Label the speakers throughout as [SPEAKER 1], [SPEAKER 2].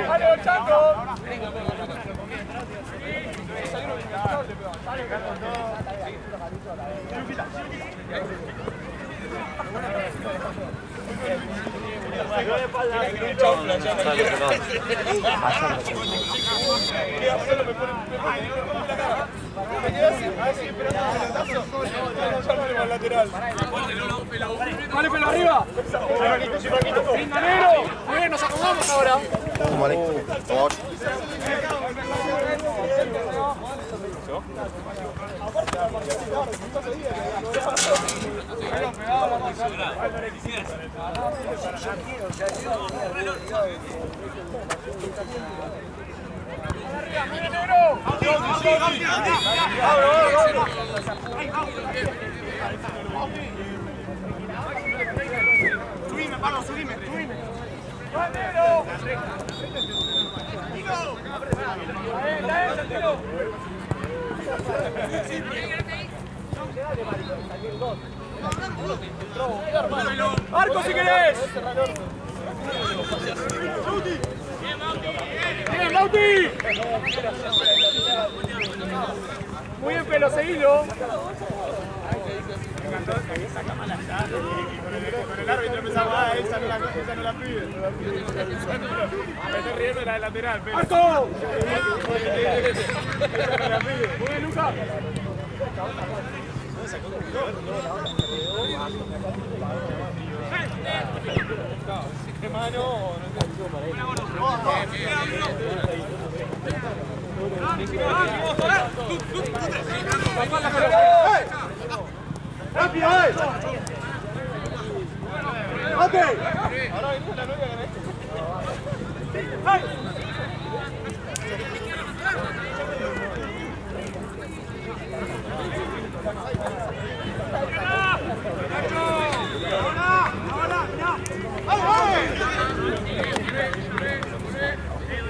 [SPEAKER 1] ¡Dale, Chaco! Vale, pelo arriba. Linda, negro. Muy bien, nos acomodamos ahora.
[SPEAKER 2] Subime, Pablo, subime.
[SPEAKER 1] ¡Marco, si querés! ¡Bien, Lauti! Muy bien, Pelo, seguilo. Me encantó esa cámara allá. Con el árbitro empezaba, esa no la pide. Me estoy riendo de la lateral, pero. ¡Marco! Esa no la pide. Muy bien, Lucas. ¿Qué mano? ¡Rápido, ¡ok! Ahora venimos la novia con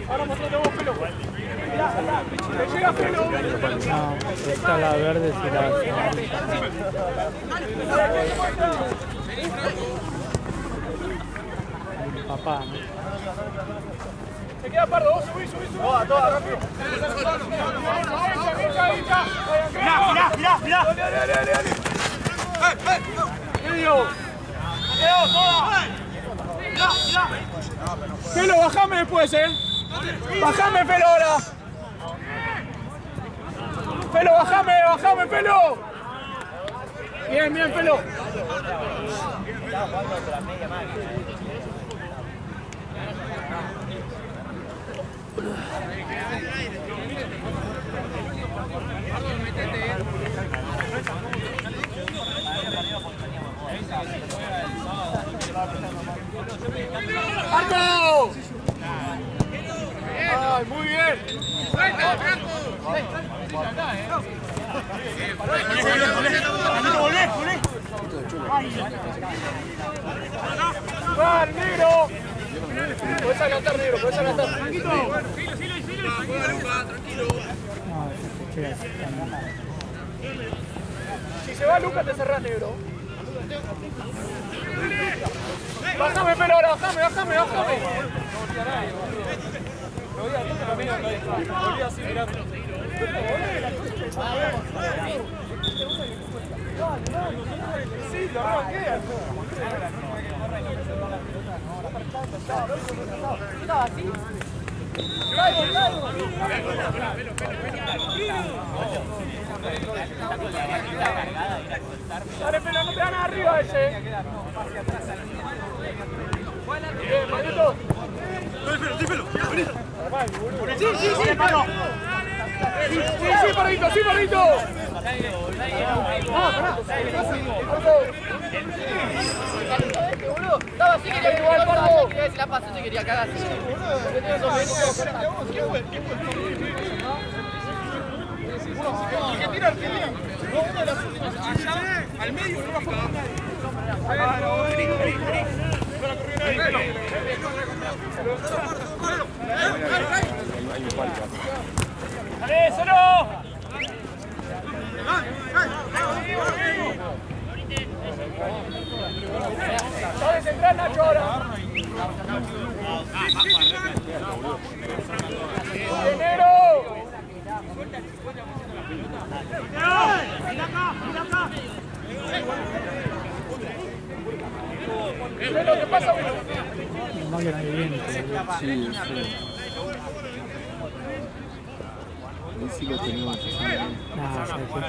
[SPEAKER 1] ahora nosotros tenemos pelo. ¡Me llega pelo!
[SPEAKER 3] No, esta la verde si la... Papá, ¿no?
[SPEAKER 1] Se queda Pardo, vos subí. Toda, rápido. Mirá. Dale. Medio. Toda. Mirá. Pelo, bajame después, Bajame, Pelo, ahora. Pelo, bajame, Pelo. Bien, Pelo. ¡Marco! ¡Ay, muy bien! ¡Volvé! ¡Va, negro! Podés adelantar, negro, Tranquilo. Tranquilo. Si se va Lucas, te cerrás, negro. Bájame, Pelo, ahora, bájame. Sí, lo arranqué. ¿Estaba así? Dale, Pelo, no te dan arriba ese. Bien, Manito. Dímelo. Sí, Palo. Sí, Parrito.
[SPEAKER 4] Estaba así, quería igual, Pardo. Si la pasó, se quería cagar.
[SPEAKER 1] ¿Quién fue? El que tira Argentina. Al medio no bajó nadie. ¡Dale, solo! ¡Sabes entrar, Nacho, ahora!
[SPEAKER 3] No que no hay viento.
[SPEAKER 5] Sí, sí. Ahí sí lo tenemos.
[SPEAKER 3] Nada, ¿sabes qué?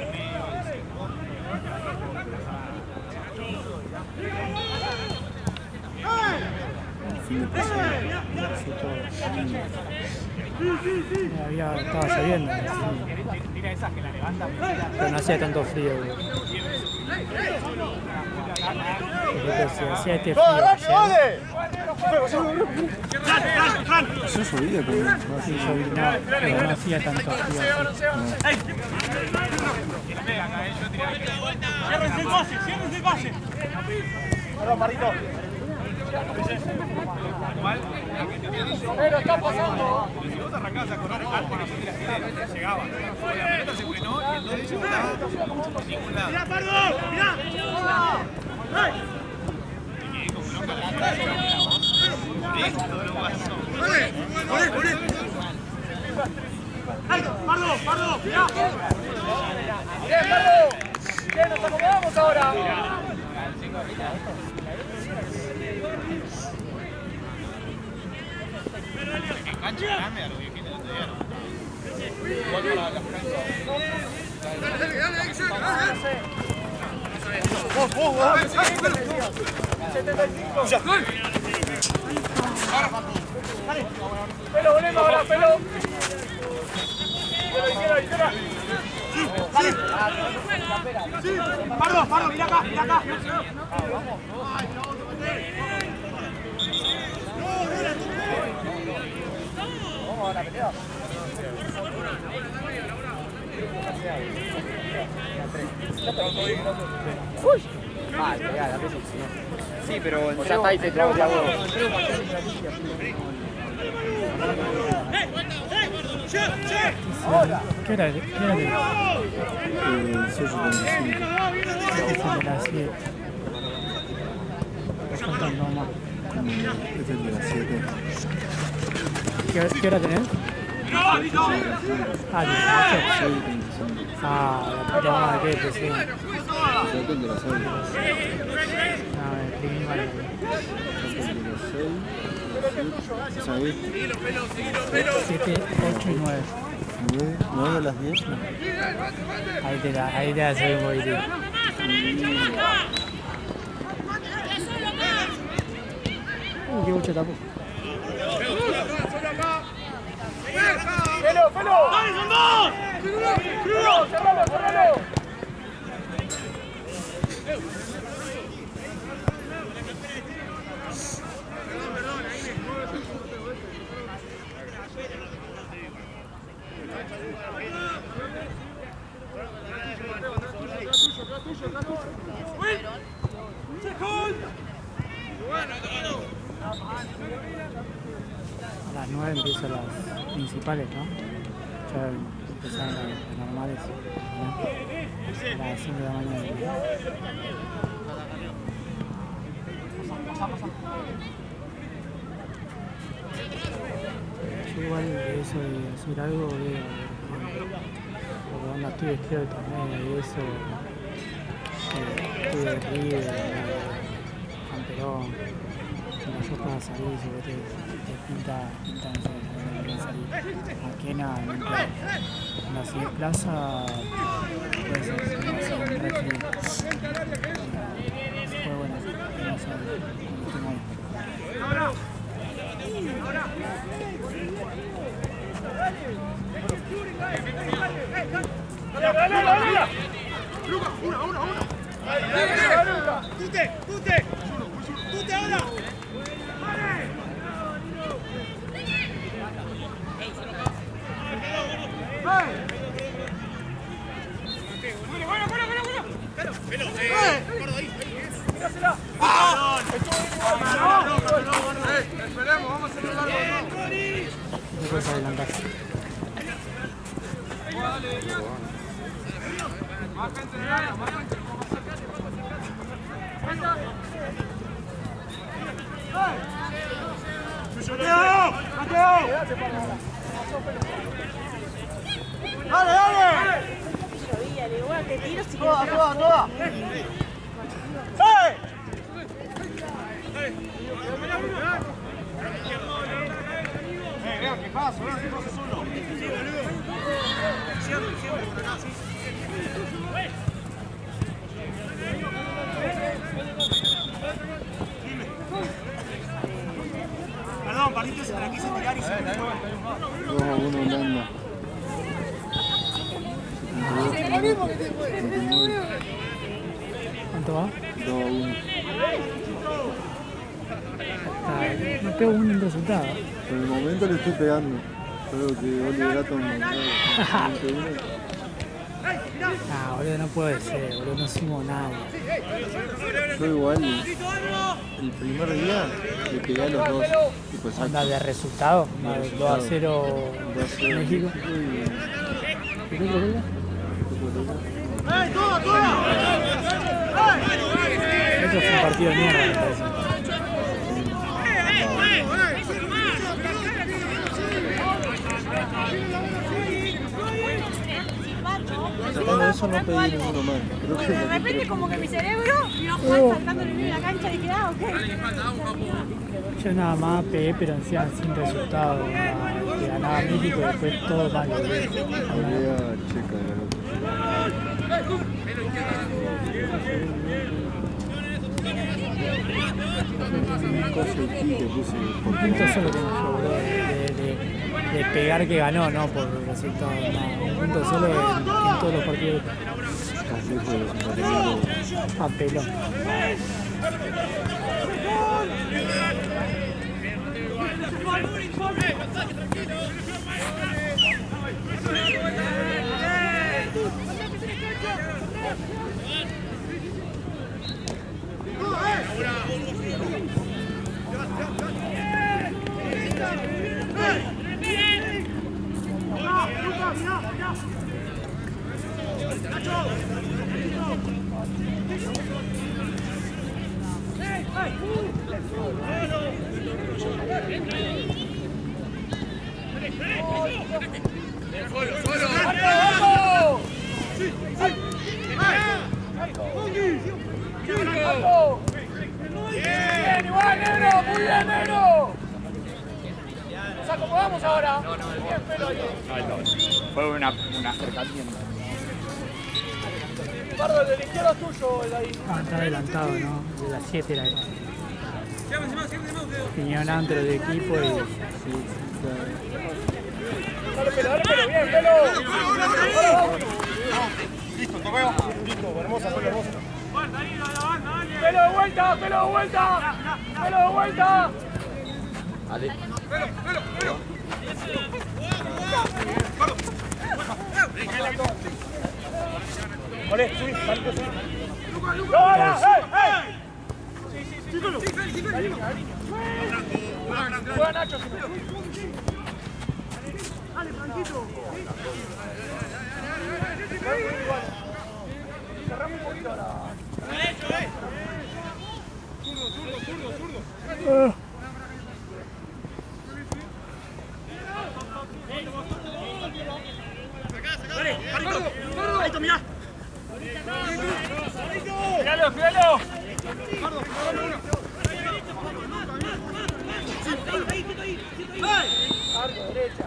[SPEAKER 5] Fin de paseo.
[SPEAKER 3] Estaba lloviendo. Pero no hacía tanto frío. Si hacía este frío ayer,
[SPEAKER 5] Yo llovía también.
[SPEAKER 3] sí, llovía, pero no hacía tanto frío.
[SPEAKER 2] Ciérrense el pase, ciérrense el pase.
[SPEAKER 1] Perdón, Marito.
[SPEAKER 4] Pero está pasando.
[SPEAKER 1] Si vos arrancabas a correr algo con las otras que llegaba. La pelota se frenó y entonces yo estaba por ningún lado.
[SPEAKER 2] Mirá, Pardo, mirá. Pardo, Pardo, mirá.
[SPEAKER 4] Bien, Carlos. Bien, nos acomodamos ahora.
[SPEAKER 1] Cancha grande a los viejitos no te dieron. Igual para las
[SPEAKER 4] Pelo, volvemos ahora, pelo.
[SPEAKER 2] Izquierda. Sí, Pardo, Pardo, mirá acá, mirá acá.
[SPEAKER 4] Sí, pero ya está ahí, te trago de agua.
[SPEAKER 3] ¿Qué era?
[SPEAKER 5] Soy yo también.
[SPEAKER 3] Este es el de las 7. Faltan dos más.
[SPEAKER 5] Este es el de las 7.
[SPEAKER 3] ¿Qué hora tenés? Ah, 18.
[SPEAKER 5] Soy 25.
[SPEAKER 3] Ah, la puta madre, qué depresión.
[SPEAKER 5] Yo tengo el de las 6.
[SPEAKER 3] No, me deprimí mal.
[SPEAKER 5] O sea, ahí,
[SPEAKER 3] 7, 8 y 9.
[SPEAKER 5] 9 a las 10.
[SPEAKER 3] Ahí te la subí un poquitito. Qué mucho tapó.
[SPEAKER 4] Pelo, pelo.
[SPEAKER 2] ¡Dale, son dos!
[SPEAKER 4] Cerralo, cerralo.
[SPEAKER 3] A las 9 empiezan las principales, ¿no? Ya empezaron las normales, ¿no? A las 5 de la mañana. Yo igual de eso de hacer algo, porque onda estoy vestido de torneo y eso, estoy de River, campeón. Cuando yo pueda salir, si vos te pinta no sé, salir. Aquí en la siguiente plaza puede ser, no sé, un refri. Fue bueno, no sé, cuando estemos ahí.
[SPEAKER 2] Luca, una. ¡Tute ahora! Esperemos, vamos a hacer algo.
[SPEAKER 3] No puedes adelantar.
[SPEAKER 2] Más gente de área, más gente. ¡Hey! ¡Dale, dale!
[SPEAKER 6] Le digo, bueno, te tiro si
[SPEAKER 2] ¡Toda,
[SPEAKER 6] quieres.
[SPEAKER 2] toda, toda! Vean, ¿qué pasa? Vean, ¿qué pasa solo? Perdón, Palito se la quise tirar y se me fue.
[SPEAKER 5] 2-1 Holanda.
[SPEAKER 3] ¿Cuánto va?
[SPEAKER 5] 2-1.
[SPEAKER 3] No pego un buen resultado.
[SPEAKER 5] Por el momento le estoy pegando. Creo que Oliver Gato me da 21.
[SPEAKER 3] Ah, boludo, no puede ser, boludo, no sumo nada.
[SPEAKER 5] Yo igual, el primer día le pegué a los dos. Tipo, exacto.
[SPEAKER 3] Onda de resultado, 2-0
[SPEAKER 5] 2-0
[SPEAKER 3] México. ¿Y qué otro juego?
[SPEAKER 2] ¡Ey, toda, toda!
[SPEAKER 3] Esto fue un partido de mierda, me parece.
[SPEAKER 5] Sacando eso no pedí ninguno más. Creo que
[SPEAKER 6] De repente como que mi cerebro Juan saltando en el medio de la cancha y dije, ah, ok.
[SPEAKER 3] Yo nada más pegué, pero encima sin resultado. Que ganaba México y después todo mal.
[SPEAKER 5] Olea checa de la loca. Un coso aquí que puse por
[SPEAKER 3] Punto solo tengo yo, boludo, de pegar que ganó, no por el resultado. No, un punto solo en todos los partidos.
[SPEAKER 5] más lejos de los compañeros.
[SPEAKER 3] A pelón.
[SPEAKER 4] Bien, igual, negro, muy bien, negro. Nos acomodamos ahora. Bien, pelo ahí.
[SPEAKER 1] Fue un acercamiento.
[SPEAKER 4] Pardo, el de la izquierda es tuyo, el de ahí.
[SPEAKER 3] Ah, está adelantado, ¿no? De las 7 era eso. Vinieron antes los de equipo y...
[SPEAKER 4] Dale, pelo, bien, pelo.
[SPEAKER 2] Listo, toqueo. Listo, hermosa, fue hermosa.
[SPEAKER 4] Pelo de vuelta, pelo de vuelta. Pelo de vuelta.
[SPEAKER 1] Ale.
[SPEAKER 2] Olé, subí, Palito, subí.
[SPEAKER 4] ¡Ahora! ¡Ey! Juega Nacho. Dale, Franquito. Cerramos un poquito ahora.
[SPEAKER 2] Palito, mirá.
[SPEAKER 4] ¡Cuidalo, cuidalo! Arco, derecha.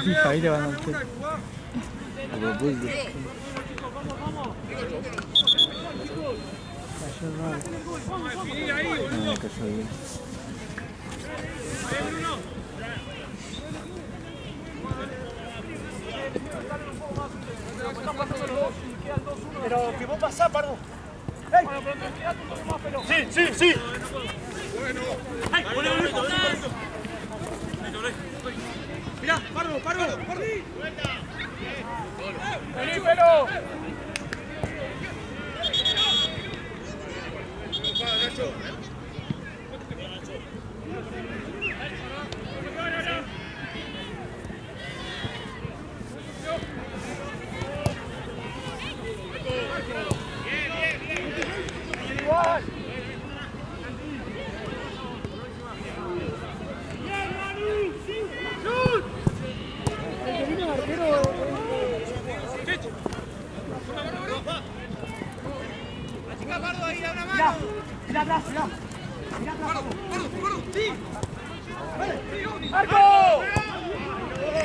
[SPEAKER 3] FIFA, ¿viste? Cuando...
[SPEAKER 5] A propósito.
[SPEAKER 3] Cayó raro.
[SPEAKER 5] Ah, cayó bien.
[SPEAKER 2] Pero que vos pasás, Pardo.
[SPEAKER 4] Bueno, pero quedate un poco más pelo.
[SPEAKER 2] Sí, sí, sí. Mirá, Pardo, Pardo, Pardo.
[SPEAKER 4] Vení, pelo.
[SPEAKER 2] Mirá atrás, mirá. Mirá atrás. Sí.
[SPEAKER 4] ¡Marco!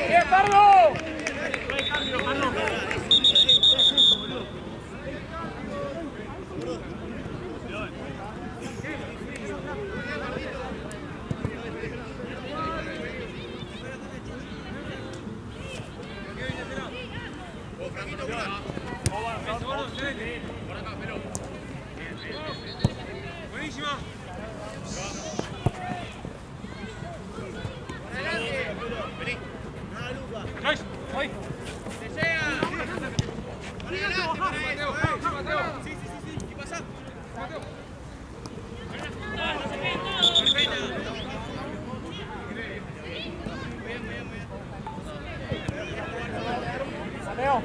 [SPEAKER 4] ¡Bien, Pardo!
[SPEAKER 2] Buenísima.
[SPEAKER 4] Joyce, voy. Mateo.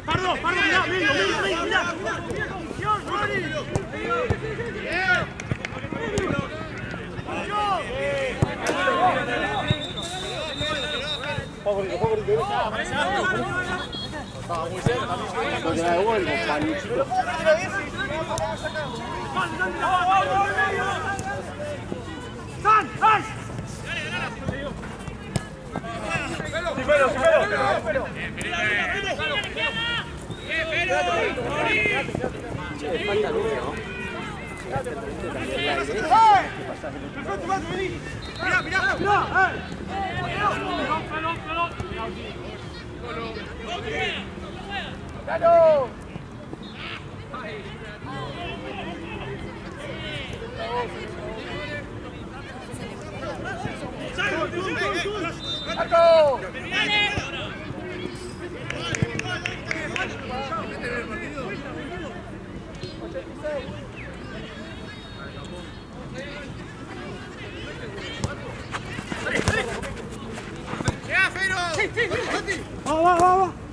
[SPEAKER 2] Pardo, mirá, mirá.
[SPEAKER 5] Porque la devuelvo, paluchito.
[SPEAKER 2] ¡San!
[SPEAKER 5] Che, falta luz, ¿no?
[SPEAKER 4] ¡Claro! ¡Marco!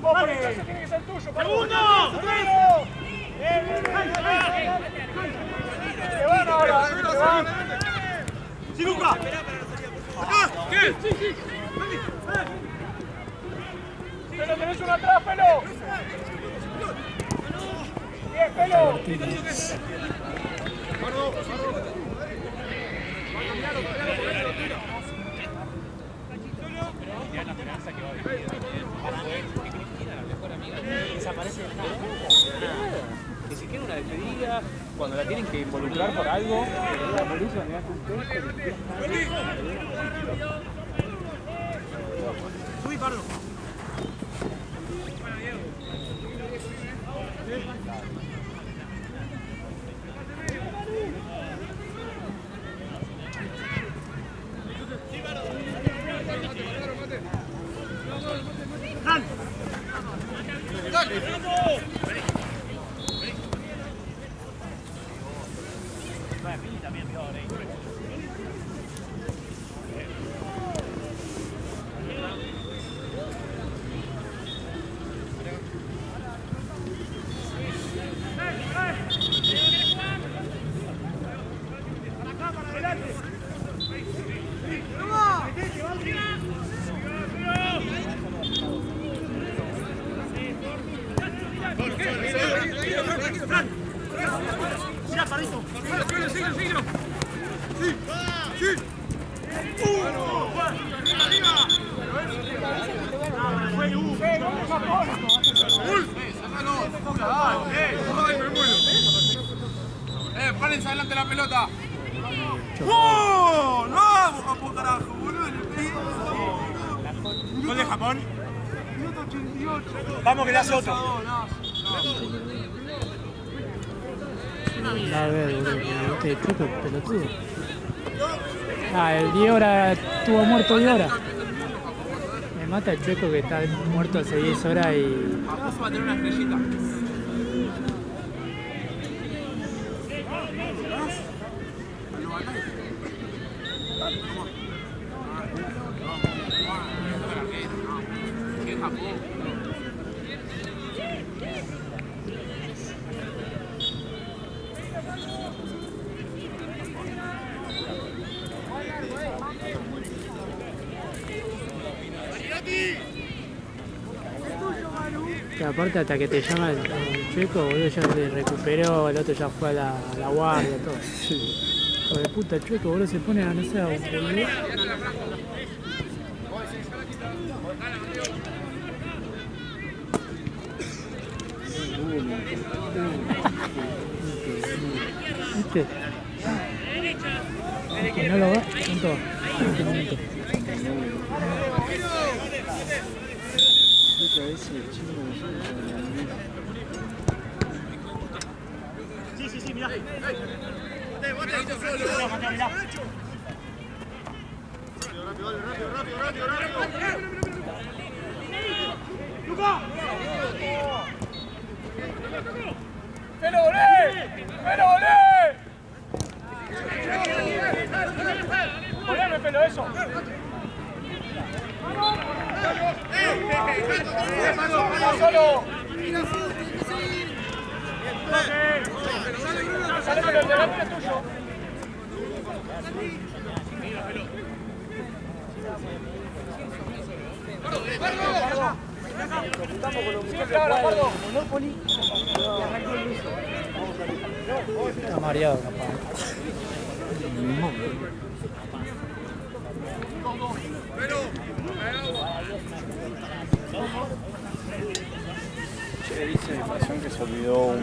[SPEAKER 2] Va.
[SPEAKER 4] ¡Ese tiene que ser tuyo!
[SPEAKER 2] ¡Segundo!
[SPEAKER 4] ¡Bien! ¡Se van ahora! ¡Se van!
[SPEAKER 2] ¡Sí, Luca! ¡Acá! ¿Qué? Sí.
[SPEAKER 4] ¡Pelo, tenés uno atrás, Pelo! ¡Bien, Pelo!
[SPEAKER 7] Desaparece de nada. Ni siquiera una despedida, cuando la tienen que involucrar por algo, la policía le hace un texto.
[SPEAKER 2] Subí, Pardo.
[SPEAKER 1] Párense adelante la pelota.
[SPEAKER 2] ¡Oh! ¡No! ¡Japón, carajo! ¡Boludo! ¿Gol de Japón? Minuto 88. Vamos, que le hace otro.
[SPEAKER 3] A ver, este chico pelotudo. Ah, el Diora estuvo muerto Diora. Me mata el Chueco que está muerto hace 10 horas y...
[SPEAKER 7] Vamos a tener una estrellita.
[SPEAKER 3] Que aparte hasta que te llama el Chueco, boludo, ya se recuperó, el otro ya fue a la guardia, todo. Hijo de puta, el Chueco, boludo, se pone a, no sé, a un boludo. ¿Viste? Que no lo va, ¿cuánto va? 20 minutos.
[SPEAKER 2] Sí, mirá. ¡Luca!
[SPEAKER 4] ¡Pelo, volé! ¡Pelo, volé! ¡Voleme, pelo, eso! ¡Solo! ¡Sale, pelo, el delante es tuyo!
[SPEAKER 3] Está mareado, capaz.
[SPEAKER 5] Che, dice mi pasión que se olvidó un...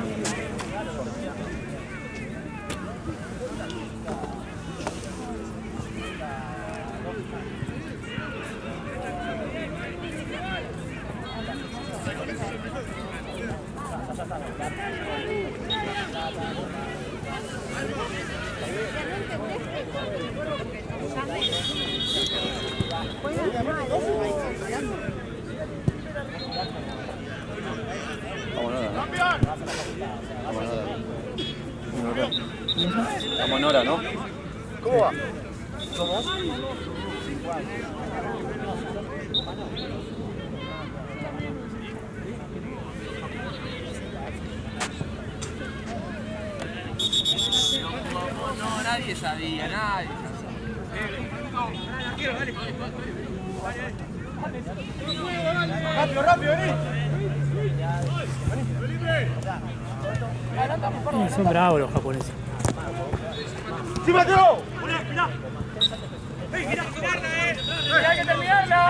[SPEAKER 5] Estamos en hora, ¿no? ¿Cómo va? ¿Cómo?
[SPEAKER 7] No, nadie sabía, nadie.
[SPEAKER 4] ¡Rápido, vení!
[SPEAKER 3] Son bravos los japoneses.
[SPEAKER 2] ¡Sí, Mateo!
[SPEAKER 4] ¡Mirá hay que terminarla!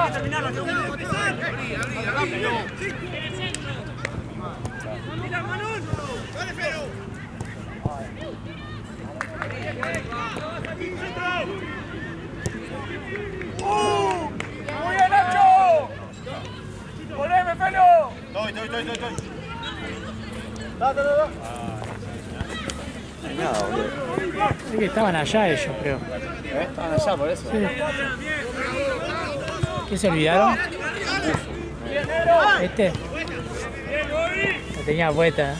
[SPEAKER 4] ¡Muy bien, Nacho! ¡Volveme, pelo!
[SPEAKER 2] Estoy.
[SPEAKER 5] No hay nada, boludo.
[SPEAKER 3] Es que estaban allá ellos, creo.
[SPEAKER 5] Estaban allá por eso.
[SPEAKER 3] Sí. ¿Qué se olvidaron? ¿Este? Lo tenía puesta, ¿eh?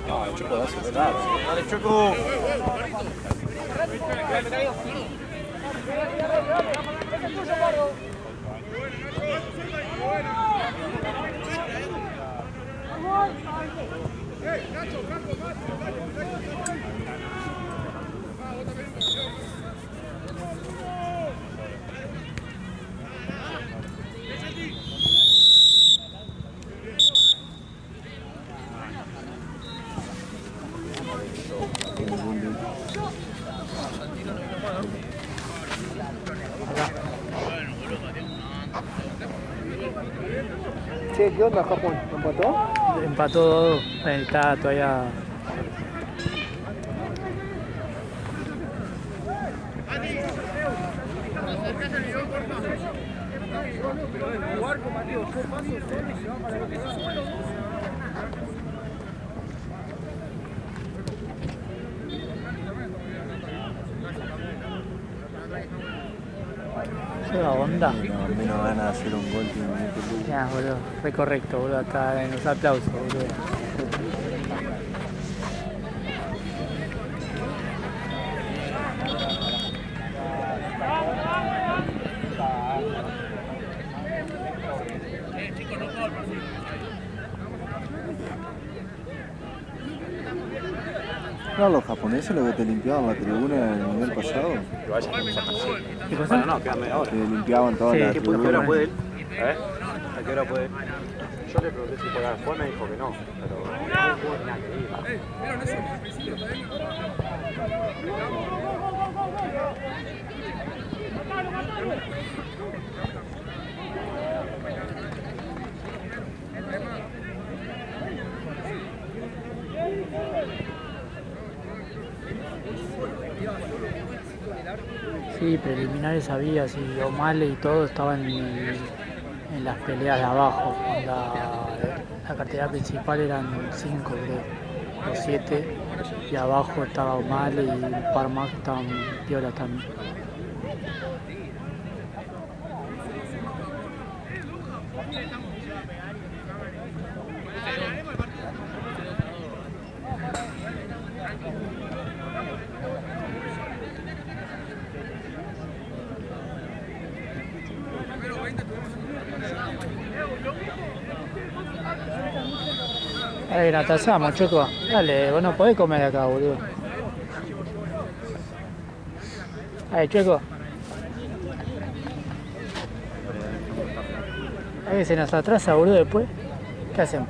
[SPEAKER 5] No, el Choco da súper largo. Dale, Choco.
[SPEAKER 3] Che, ¿qué onda Japón? ¿Empató? Empató 2-2. Está todavía... Toda onda.
[SPEAKER 5] No, menos ganas de hacer un gol que un minuto.
[SPEAKER 3] Ya, boludo. Fue correcto, boludo. Acá en los aplausos, boludo.
[SPEAKER 5] No, los japoneses los que te limpiaban la tribuna en el nivel pasado.
[SPEAKER 3] ¿Qué cosa?
[SPEAKER 7] Bueno, no, queda media hora.
[SPEAKER 5] Que limpiaban toda
[SPEAKER 3] Sí,
[SPEAKER 5] la
[SPEAKER 3] ¿a
[SPEAKER 7] ¿A qué
[SPEAKER 5] tribuna.
[SPEAKER 7] hora puede él? ¿A qué hora puede él? Yo le pregunté si podía jugar, me dijo que no, pero no jugó ni nada que ir.
[SPEAKER 3] Sí, preliminares había, sí, O'Malley y todo estaban en las peleas de abajo. La cartera principal eran 5, creo, o 7, y abajo estaba O'Malley y un par más que estaban piolas también. Dale, natazamos, Choco. Dale, vos no podés comer acá, boludo. Dale, Choco. A ver, se nos atrasa, boludo, después. ¿Qué hacemos?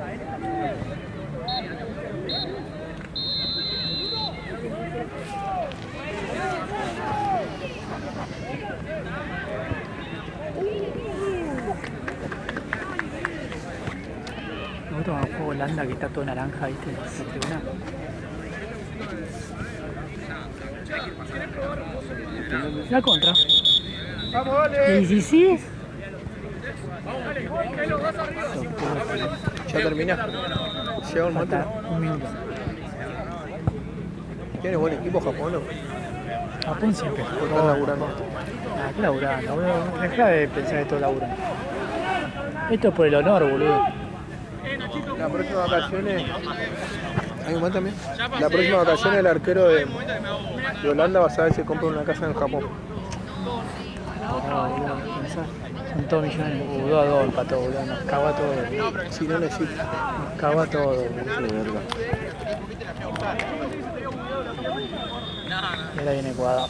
[SPEAKER 3] Me gusta cuando juego Holanda que está todo naranja, ¿viste? En la tribuna. La contra.
[SPEAKER 2] Vamos, dale.
[SPEAKER 3] ¿Y sí?
[SPEAKER 2] Ya termina. Llega un momento.
[SPEAKER 3] Falta un minuto.
[SPEAKER 2] Tiene buen equipo Japón, ¿no?
[SPEAKER 3] Japón siempre
[SPEAKER 2] Están
[SPEAKER 3] jugó.
[SPEAKER 2] laburando.
[SPEAKER 3] Ah, qué laburando, boludo. Dejá de pensar que todo laburando. Esto es por el honor, boludo.
[SPEAKER 2] La próxima vacaciones. ¿Hay un más también? La próxima vacaciones el arquero de Holanda va a saber si compra una casa en Japón.
[SPEAKER 3] No, boludo, pensá. Son todos millones. 2-2 empató, boludo. Nos cagó a todos. Boludo.
[SPEAKER 2] Si no necesita.
[SPEAKER 3] Nos cagó a todos, boludo.
[SPEAKER 5] Qué verga.
[SPEAKER 3] Y ahora viene Ecuador.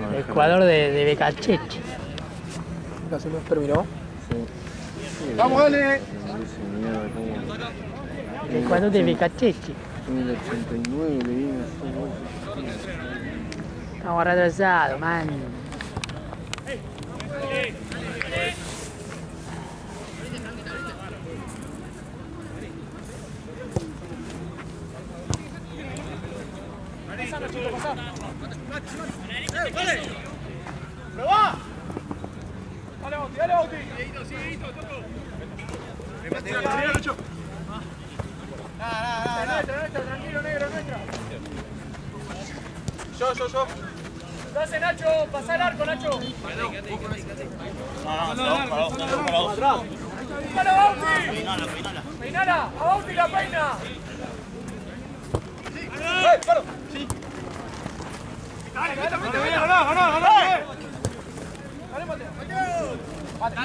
[SPEAKER 5] No,
[SPEAKER 3] Ecuador de Becacheche.
[SPEAKER 2] ¿La hacemos? ¿Terminó?
[SPEAKER 5] sí,
[SPEAKER 2] ¡Vamos, dale!
[SPEAKER 5] ese mierda, como-
[SPEAKER 3] El Ecuador de Becacheche.
[SPEAKER 5] En el 89 le viene a hacer gol.
[SPEAKER 3] Estamos retrasados, man.
[SPEAKER 4] Dale, Bauti, dale, Bauti. Nuestra, tranquilo, negro, nuestra.
[SPEAKER 2] Yo.
[SPEAKER 4] Dale, Nacho, pasá el arco, Nacho. Dale, Bauti. Peinala, a Bauti la peina. Dale, Mateo.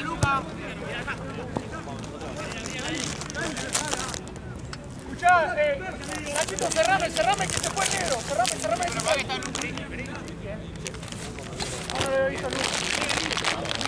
[SPEAKER 4] Luca. Escuchá, Nachito, cerrame que se fue el negro. Cerrame que se fue. Ahora le he visto a Luca.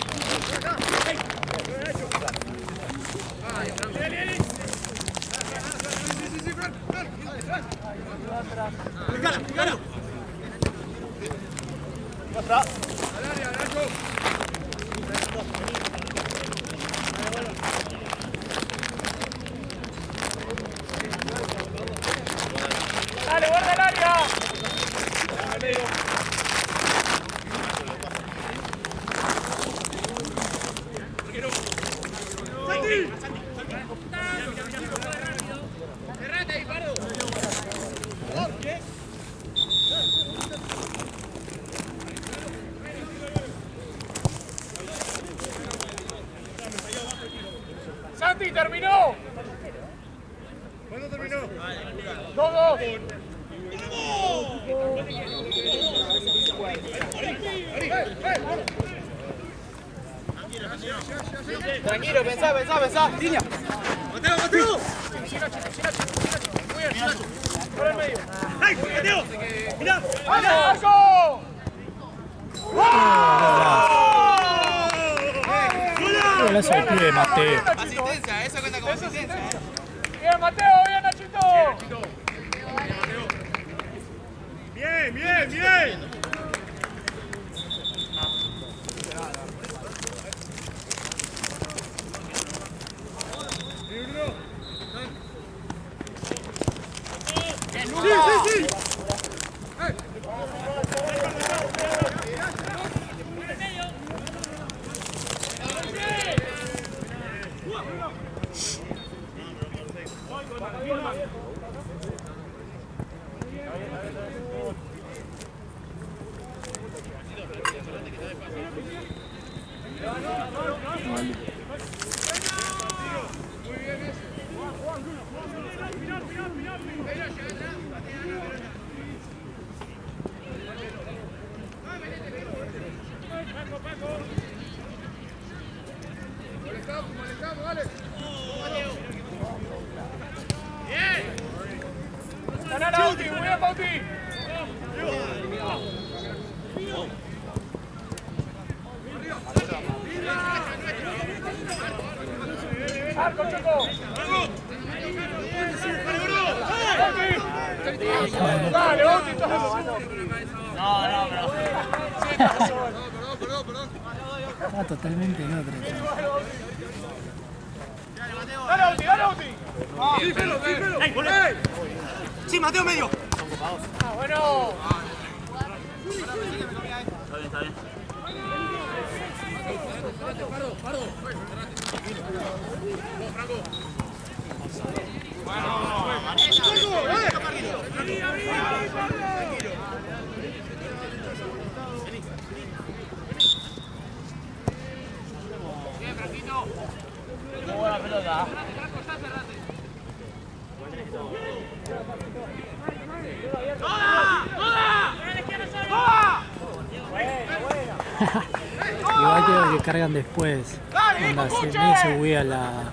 [SPEAKER 4] Dale, guarda el área.
[SPEAKER 1] ¿Cuándo terminó?
[SPEAKER 4] 2-2.
[SPEAKER 7] Tranquilo, pensá. Línea.
[SPEAKER 1] Mateo.
[SPEAKER 4] Muy bien, por el medio.
[SPEAKER 1] ¡Ay, Mateo! ¡Mirá!
[SPEAKER 4] ¡Marco!
[SPEAKER 3] Qué golazo de pibe de Mateo.
[SPEAKER 7] Asistencia, eso cuenta como asistencia.
[SPEAKER 4] Bien, Mateo, bien, Nachito.
[SPEAKER 1] Bien. Sí.
[SPEAKER 4] Molestamos, dale. Ganá, Bauti, muy bien, Bauti. Arco, Choco. Dale, Bauti,
[SPEAKER 3] Está totalmente en otra.
[SPEAKER 4] Dale, Bauti.
[SPEAKER 7] Sí, Mateo medio.
[SPEAKER 4] Ah, bueno.
[SPEAKER 7] Está bien.
[SPEAKER 4] Buena pelota.
[SPEAKER 3] Igual creo que cargan después. Onda, se buguea la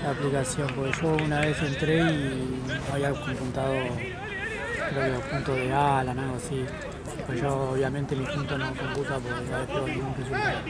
[SPEAKER 3] aplicación, porque yo una vez entré y había computado, creo que los puntos de Alan, algo así. Pues yo obviamente mi punto no computa porque no despego ningún resultado.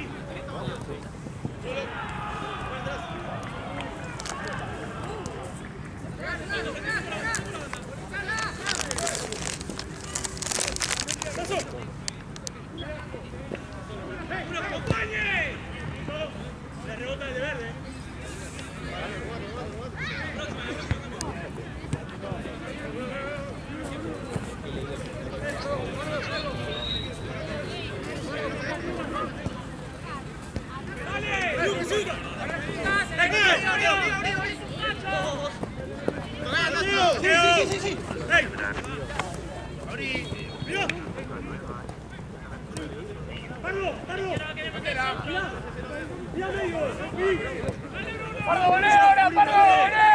[SPEAKER 4] Pardo, volé ahora, Pardo, volé.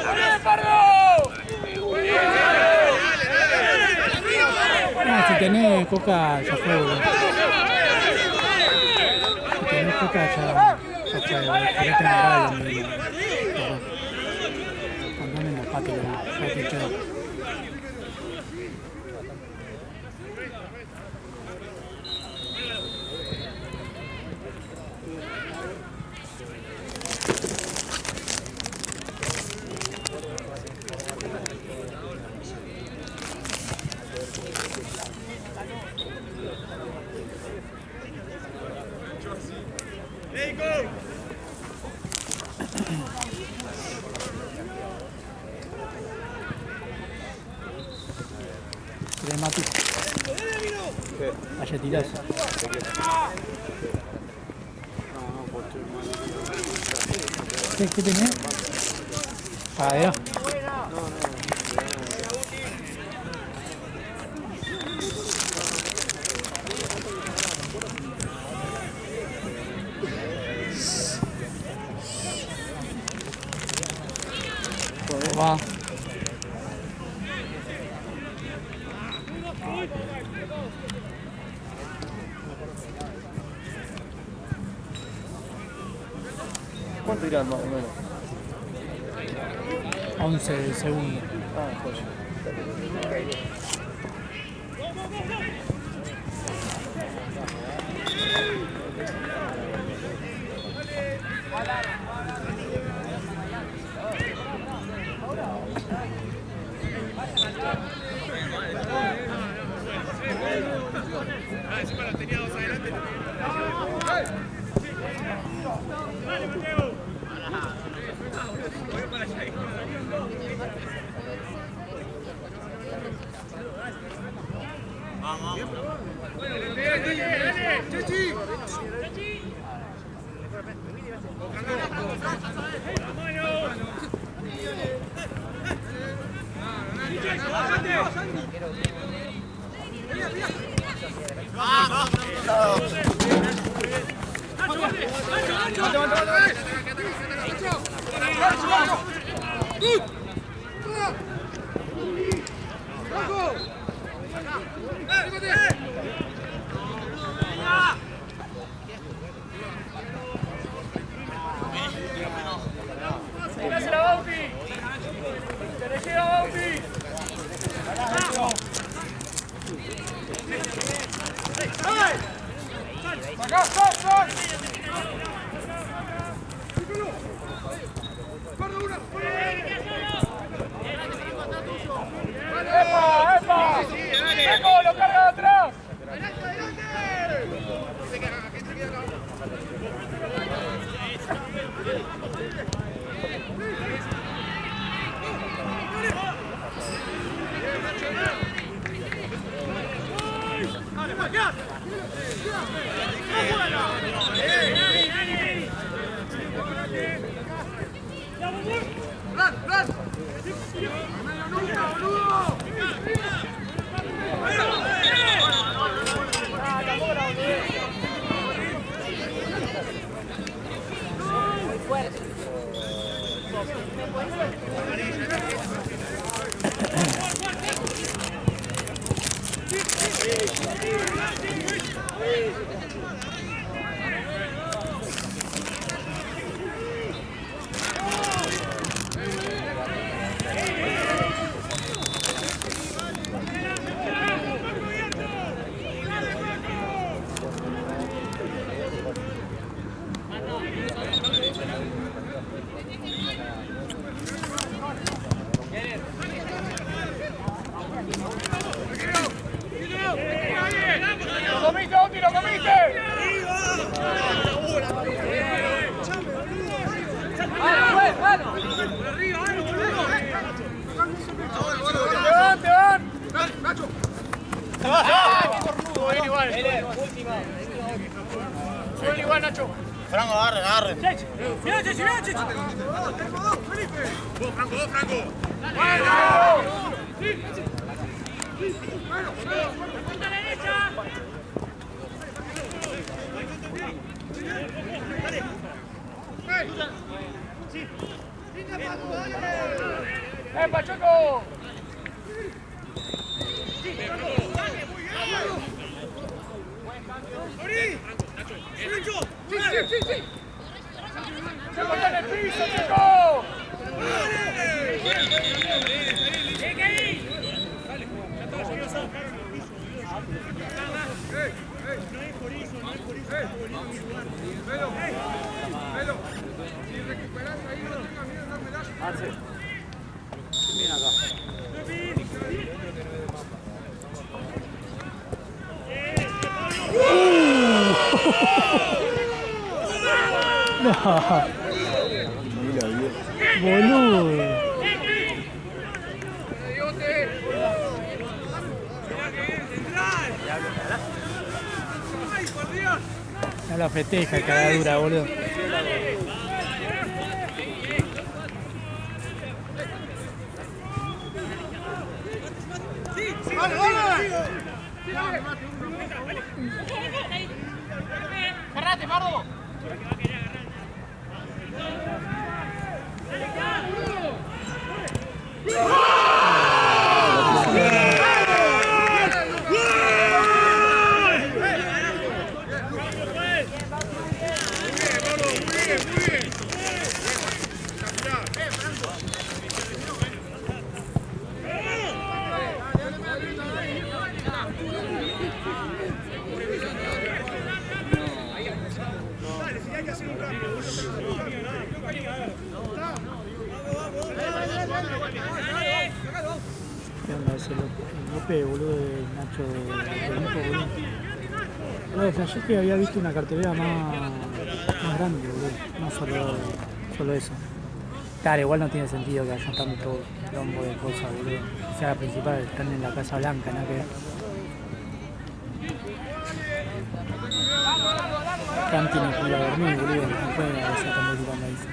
[SPEAKER 4] ¡Volé, Pardo!
[SPEAKER 3] No, si tenés Coca ya fue, boludo. Si tenés Coca ya querés tener el mismo. Andame en los patios, ya te quedo. ¿Querés Mati? Galletitas. ¿Qué tenés? Pagadera. Va.
[SPEAKER 5] ¿Cuánto irán más o menos?
[SPEAKER 3] 11 segundos.
[SPEAKER 5] Ah, joya.
[SPEAKER 1] Encima los tenía dos adelante. Dale, Mateo. Voy para allá. Vamos. Dale, Chechi.
[SPEAKER 8] Franco, agarre.
[SPEAKER 4] Mira, Chechi, mira, Chechi.
[SPEAKER 1] Vos, Franco.
[SPEAKER 4] Punta derecha. Pacheco! Sí. ¡Se pone en el piso, chico!
[SPEAKER 7] Bien acá.
[SPEAKER 3] Boludo. No la festeja, cagadura, boludo.
[SPEAKER 4] ¡Cerrate, Pardo!
[SPEAKER 3] ese López, boludo, de Nacho de Nico, boludo. Boludo, flashé que había visto una cartelera más grande, boludo. No solo eso. Claro, igual no tiene sentido que haya tanto lombo de cosas, boludo. O sea, la principal están en la Casa Blanca, nada que ver. Cam tiene que ir a dormir, boludo. No pueden hacer tan bonito cuando dice.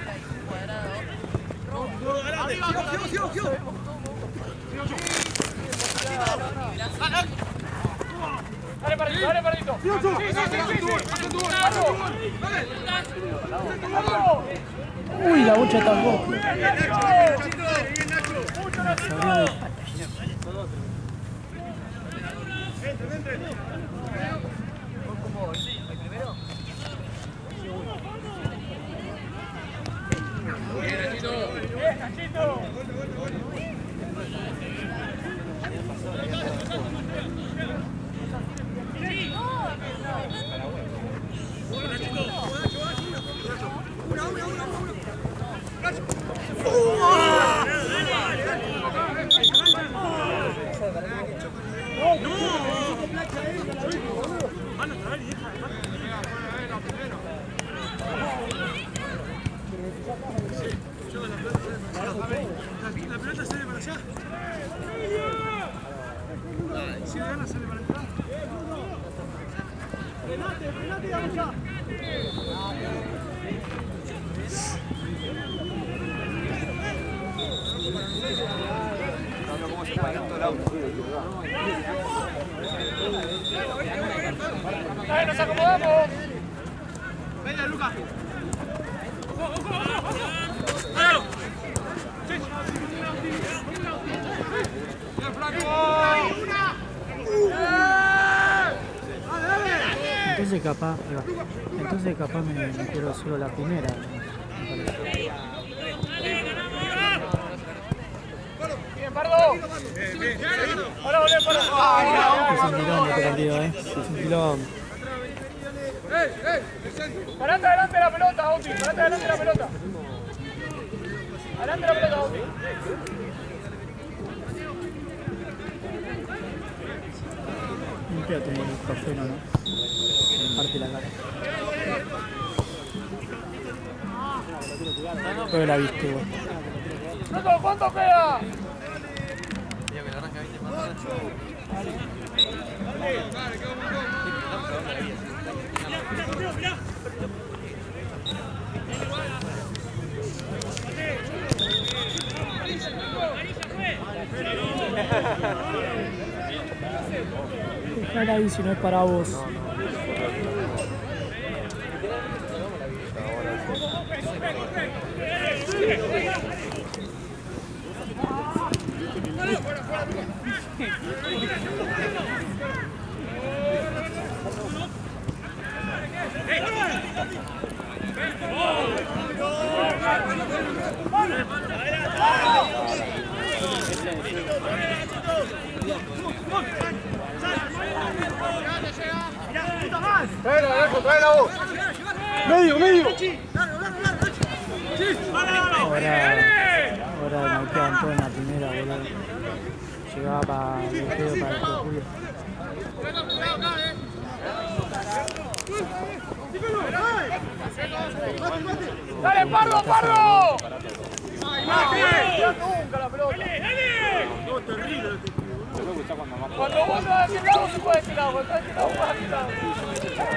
[SPEAKER 4] Dale, paradito, dale, paradito. Sí.
[SPEAKER 3] Uy, la bocha está boca.
[SPEAKER 4] La pelota sale para allá. Si la gana sale para atrás. Frenate y vamos ya.
[SPEAKER 7] ¿Cómo se para todo el auto?
[SPEAKER 4] Dale, nos acomodamos. Venga, Lucas.
[SPEAKER 3] Entonces capaz me quiero solo la primera.
[SPEAKER 4] Bien, Pardo. Ahora volvemos, Pardo.
[SPEAKER 3] Es un quilombo este partido, Es un quilombo.
[SPEAKER 4] Parate adelante la pelota, Oti. Parate adelante la pelota. Adelante la pelota, Oti.
[SPEAKER 3] Nunca tomé un café, ¿no? Me parte la cara. Pero la viste, güey.
[SPEAKER 4] ¿Cuánto queda?
[SPEAKER 3] Dejar ahí si no es para vos.
[SPEAKER 2] Tráela vos. Medio.
[SPEAKER 3] Ahora me quedan todos en la primera, boludo. Llegaba para el pedo para el Julio.
[SPEAKER 4] ¡Dale, Pardo! Nunca la pelota. Cuando vos vas a aquel lado, se puede de aquel lado. Cuando estás de aquel lado, vas a aquel lado.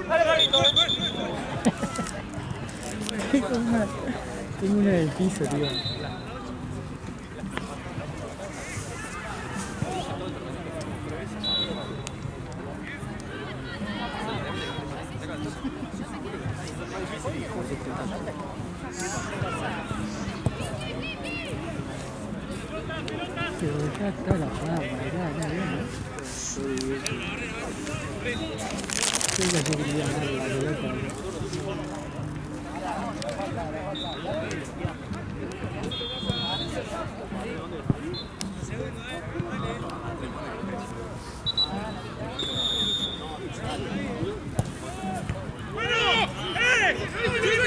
[SPEAKER 4] Dale, Carito.
[SPEAKER 3] Tengo una del piso, tío. Pero ya está la rama, ya bien, Yo ya no quería dar la pelota.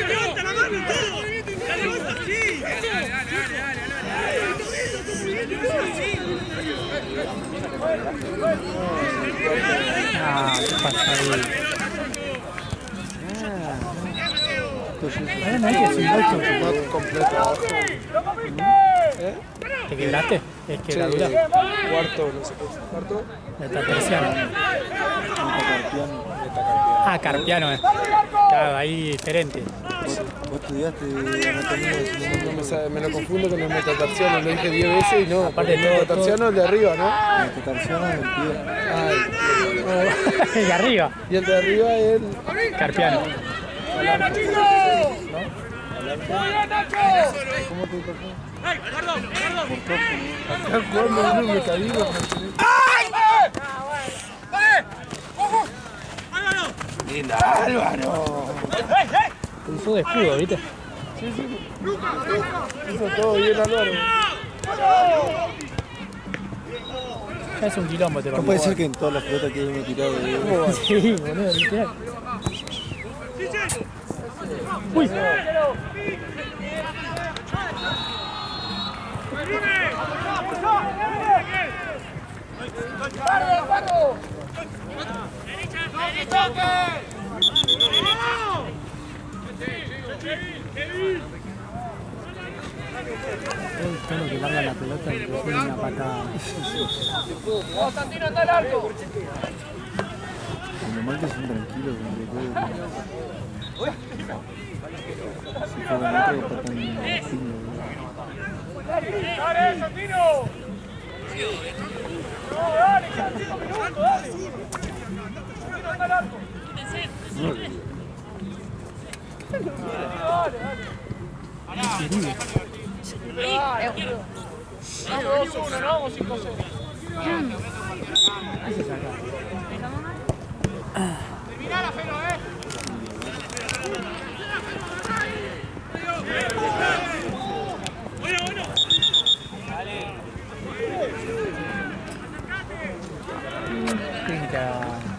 [SPEAKER 4] ¡Levanta la mano! ¡Levanta! ¡Sí! ¡Dale!
[SPEAKER 3] Ah, ¿qué pasa ahí? No hay que subir
[SPEAKER 2] No completo abajo.
[SPEAKER 3] ¿Te quebraste? Es que la dura.
[SPEAKER 2] Cuarto, no sé qué. ¿Cuarto?
[SPEAKER 3] Metatarsiano. Ah, carpiano, Claro, ahí diferente.
[SPEAKER 5] ¿Vos estudiaste anatomía?
[SPEAKER 2] Me lo confundo con el metatarsiano, lo dije 10 veces y no.
[SPEAKER 3] Aparte
[SPEAKER 2] El metatarsiano es el de arriba, ¿no?
[SPEAKER 5] El metatarsiano es el pie.
[SPEAKER 2] Ah,
[SPEAKER 3] El de arriba.
[SPEAKER 2] y el de arriba es el...
[SPEAKER 3] Carpiano.
[SPEAKER 4] ¡Bien, Nachito! ¡Muy bien, Nacho!
[SPEAKER 5] ¿Cómo te tocó?
[SPEAKER 2] Están jugando en un mecanismo. ¡Linda, Álvaro!
[SPEAKER 3] Usó de escudo, ¿viste?
[SPEAKER 2] Hizo todo bien, Álvaro.
[SPEAKER 3] Ya es un quilombo, te
[SPEAKER 5] No puede ser que en todas las pelotas quede uno tirado de...
[SPEAKER 3] Sí, boludo, literal. Uy. Tengo que largar la pelota y recibir una patada.
[SPEAKER 4] Constantino, anda al arco.
[SPEAKER 5] Normal que son tranquilos, si fueran otros que están fino.
[SPEAKER 4] ¡Dale, Santino! ¡No, dale, 5 minutos, dale! Santino, anda al arco. Vamos 2-1, no vamos 5-0. Terminala, Felo,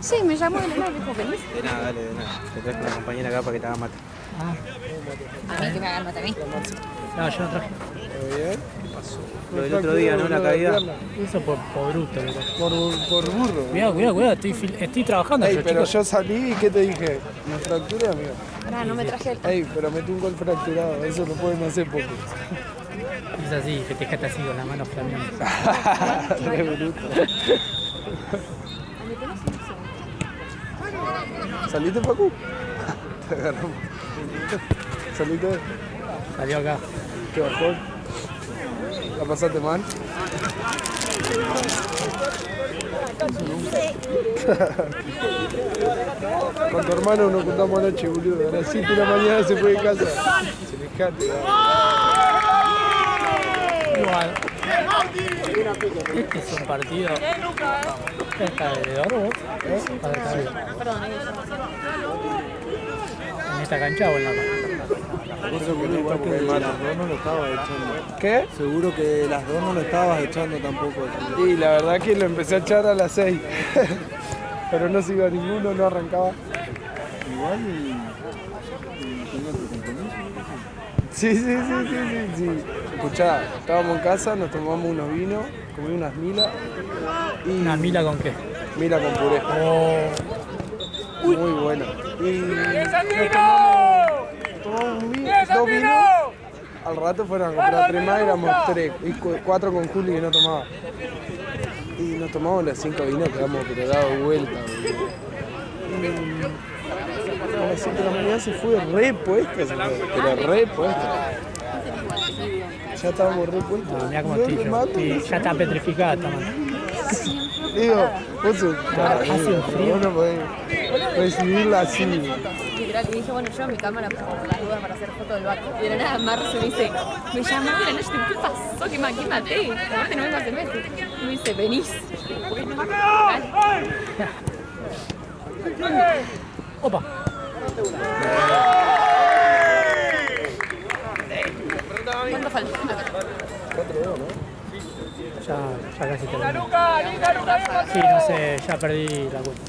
[SPEAKER 6] Sí, me llamó de la nada y dijo, ¿venís?
[SPEAKER 7] De nada, dale, de nada. Te traes con la compañera acá para que te haga mate.
[SPEAKER 6] A mí que me hagan mate a mí.
[SPEAKER 3] No, yo no traje.
[SPEAKER 2] ¿Todo bien?
[SPEAKER 7] Lo del otro día, ¿no? La caída.
[SPEAKER 3] Eso por bruto, loco.
[SPEAKER 2] Por burro.
[SPEAKER 3] Cuidado, estoy trabajando.
[SPEAKER 2] Ey,
[SPEAKER 3] yo,
[SPEAKER 2] pero
[SPEAKER 3] chicos.
[SPEAKER 2] yo salí y ¿qué te dije? Me fracturé, amigo.
[SPEAKER 6] Pará, no me traje el...
[SPEAKER 2] Ey, pero metí un gol fracturado, eso lo pueden hacer poco.
[SPEAKER 3] Es así, festejaste así con las manos flameando.
[SPEAKER 2] Re bruto. ¿Saliste, Facu? Te agarramos. ¿Saliste?
[SPEAKER 3] Salió acá.
[SPEAKER 2] ¿Qué bajón? ¿La pasaste mal? Con tu hermano nos juntamos anoche, boludo. A las 7 de la mañana se fue de casa. Se le escate.
[SPEAKER 3] Igual. Este es un partido. ¿Está de oro vos? ¿En esta cancha o en la
[SPEAKER 5] Seguro igual que las dos no lo estabas echando.
[SPEAKER 2] ¿Qué?
[SPEAKER 5] Seguro que las dos no lo estabas echando tampoco.
[SPEAKER 2] Y la verdad que lo empecé a echar a las 6. Pero no se iba ninguno, no arrancaba.
[SPEAKER 5] Igual tenía tu compromiso.
[SPEAKER 2] Sí. Escuchá, estábamos en casa, nos tomamos unos vinos, comí unas milas. Y
[SPEAKER 3] ¿Una mila con qué?
[SPEAKER 2] mila con puré. Muy bueno. Y
[SPEAKER 4] ¡Bien,
[SPEAKER 2] nos
[SPEAKER 4] Santino!
[SPEAKER 2] tomamos
[SPEAKER 4] ¡Bien,
[SPEAKER 2] dos
[SPEAKER 4] Santino!
[SPEAKER 2] vinos. Al rato fueron a comprar 3 más, éramos 3. Y 4 con Juli que no tomaba. Y nos tomamos los 5 vinos, quedamos pero dado vuelta, boludo. Y a las 7 de la mañana se fue repuesta, pero repuesta. Ya estábamos repuestos.
[SPEAKER 3] No, mira cómo estoy yo. Ya está petrificada esta mano.
[SPEAKER 2] Digo, vos sos
[SPEAKER 3] hace un frío.
[SPEAKER 2] vos no podés recibirla así.
[SPEAKER 6] Literal, y dije, bueno, yo mi cámara por las dudas para hacer foto del barco. Y de la nada Marce me dice, me llamó de la noche, ¿qué pasó? ¿Qué maté? Aparte no vengo hace meses. Y me dice, venís. Bueno, dale.
[SPEAKER 3] Opa.
[SPEAKER 6] ¿Cuánto falta?
[SPEAKER 3] Ya casi terminé.
[SPEAKER 4] Luca, linda, Luca, bien,
[SPEAKER 3] Sí, no sé, ya perdí la cuenta.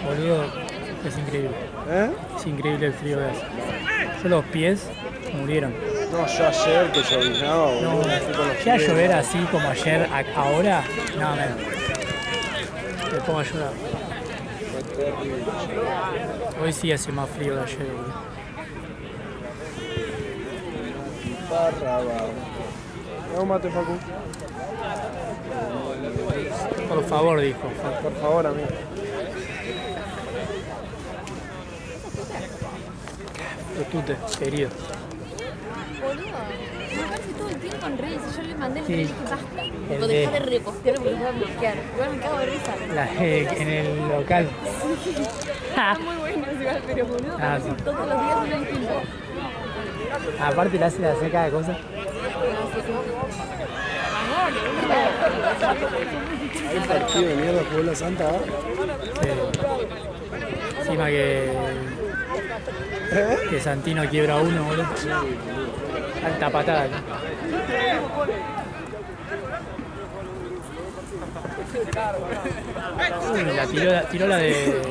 [SPEAKER 3] Boludo, es increíble.
[SPEAKER 2] ¿Eh?
[SPEAKER 3] Es increíble el frío que hace. Yo los pies murieron.
[SPEAKER 2] No, yo ayer que llovinaba,
[SPEAKER 3] No,
[SPEAKER 2] boludo. Fui con los
[SPEAKER 3] ya
[SPEAKER 2] pies.
[SPEAKER 3] llover así como ayer, ahora, no, menos. Me pongo a llorar.
[SPEAKER 2] Fue terrible.
[SPEAKER 3] Hoy sí hace más frío que ayer, boludo.
[SPEAKER 2] Barra. No mate, Facu.
[SPEAKER 3] Por favor, dijo.
[SPEAKER 2] Por favor, amigo.
[SPEAKER 3] Tute, querido.
[SPEAKER 6] Boludo, me aparece todo el tiempo en redes y yo le mandé el
[SPEAKER 3] Sí.
[SPEAKER 6] reel y dije basta.
[SPEAKER 3] El
[SPEAKER 6] Tipo,
[SPEAKER 3] de-
[SPEAKER 6] dejá de repostear porque los voy a bloquear. Igual me cago de risa.
[SPEAKER 3] En el local.
[SPEAKER 6] Está muy bueno igual, pero boludo,
[SPEAKER 3] Ah,
[SPEAKER 6] aparece
[SPEAKER 3] sí.
[SPEAKER 6] todos los días una distinta.
[SPEAKER 3] Aparte le hace la seca de cosas.
[SPEAKER 2] Hay un partido de mierda, jugó la Santa, ¿ah?
[SPEAKER 3] Encima que Santino quiebra uno, boludo. Alta patada. Uy, tiró la de...